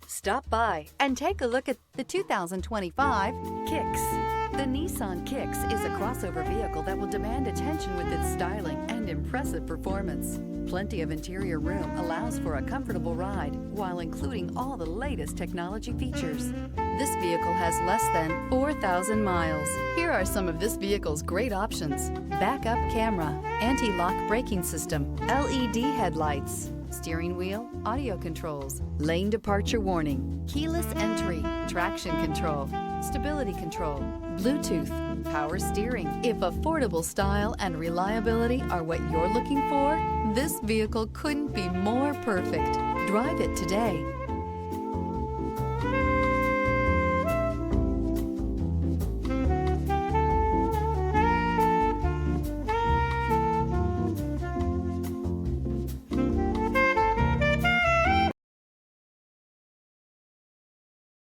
Stop by and take a look at the 2025 Kicks. The Nissan Kicks is a crossover vehicle that will demand attention with its styling and impressive performance. Plenty of interior room allows for a comfortable ride while including all the latest technology features. This vehicle has less than 4,000 miles. Here are some of this vehicle's great options: backup camera, anti-lock braking system, LED headlights, steering wheel audio controls, lane departure warning, keyless entry, traction control, stability control, Bluetooth, power steering. If affordable style and reliability are what you're looking for, this vehicle couldn't be more perfect. Drive it today.